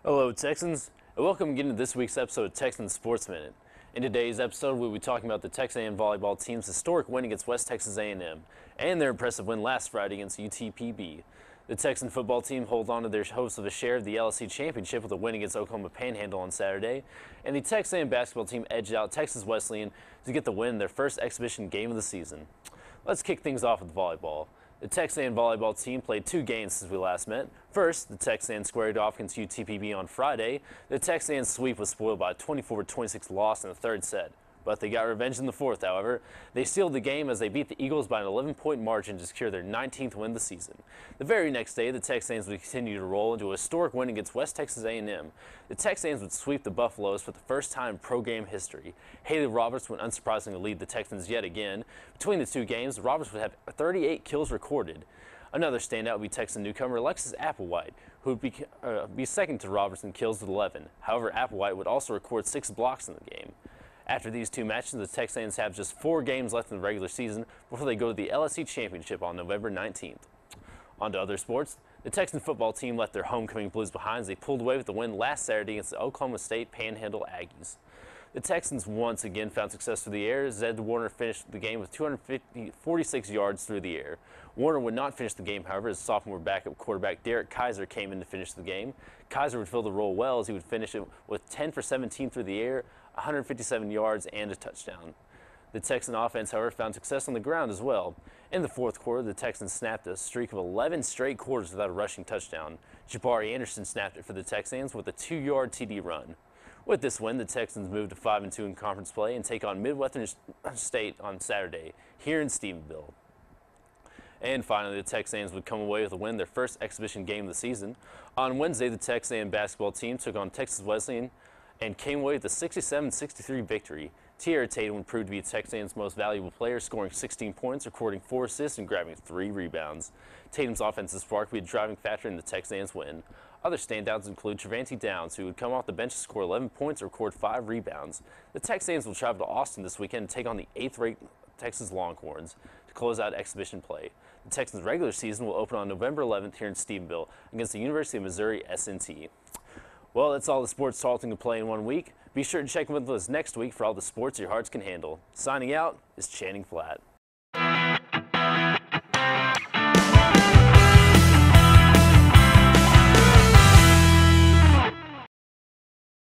Hello Texans, and welcome again to this week's episode of Texan Sports Minute. In today's episode, we'll be talking about the Texas A&M volleyball team's historic win against West Texas A&M and their impressive win last Friday against UTPB. The Texan football team hold on to their hopes of a share of the LSC championship with a win against Oklahoma Panhandle on Saturday, and the Texas A&M basketball team edged out Texas Wesleyan to get the win in their first exhibition game of the season. Let's kick things off with volleyball. The Texas A&M volleyball team played two games since we last met. First, the Texas A&M squared off against UTPB on Friday. The Texas A&M sweep was spoiled by a 24-26 loss in the third set. But they got revenge in the fourth, however. They sealed the game as they beat the Eagles by an 11-point margin to secure their 19th win of the season. The very next day, the Texas A&Ms would continue to roll into a historic win against West Texas A&M. The Texas A&Ms would sweep the Buffaloes for the first time in program history. Haley Roberts would unsurprisingly lead the Texans yet again. Between the two games, Roberts would have 38 kills recorded. Another standout would be Texan newcomer Alexis Applewhite, who would be second to Roberts in kills with 11. However, Applewhite would also record 6 blocks in the game. After these two matches, the Texas A&Ms have just 4 games left in the regular season before they go to the LSC Championship on November 19th. On to other sports. The Texan football team left their homecoming blues behind as they pulled away with the win last Saturday against the Oklahoma State Panhandle Aggies. The Texans once again found success through the air. Zed Warner finished the game with 246 yards through the air. Warner would not finish the game, however, as sophomore backup quarterback Derek Kaiser came in to finish the game. Kaiser would fill the role well as he would finish it with 10 for 17 through the air, 157 yards, and a touchdown. The Texan offense, however, found success on the ground as well. In the fourth quarter, the Texans snapped a streak of 11 straight quarters without a rushing touchdown. Jabari Anderson snapped it for the Texans with a 2-yard TD run. With this win, the Texans moved to 5-2 in conference play and take on Midwestern State on Saturday here in Stephenville. And finally, the Texas A&Ms would come away with a win, their first exhibition game of the season. On Wednesday, the Texas A&M basketball team took on Texas Wesleyan and came away with a 67-63 victory. Tiara Tatum would prove to be Texas A&M's most valuable player, scoring 16 points, recording 4 assists, and grabbing 3 rebounds. Tatum's offensive spark would be a driving factor in the Texas A&M's win. Other standouts include Travanti Downs, who would come off the bench to score 11 points and record 5 rebounds. The Texas A&Ms will travel to Austin this weekend and take on the 8th-ranked Texas Longhorns to close out exhibition play. The Texans' regular season will open on November 11th here in Stephenville against the University of Missouri S&T. Well, that's all the sports Tarleton can play in one week. Be sure to check in with us next week for all the sports your hearts can handle. Signing out is Channing Flatt.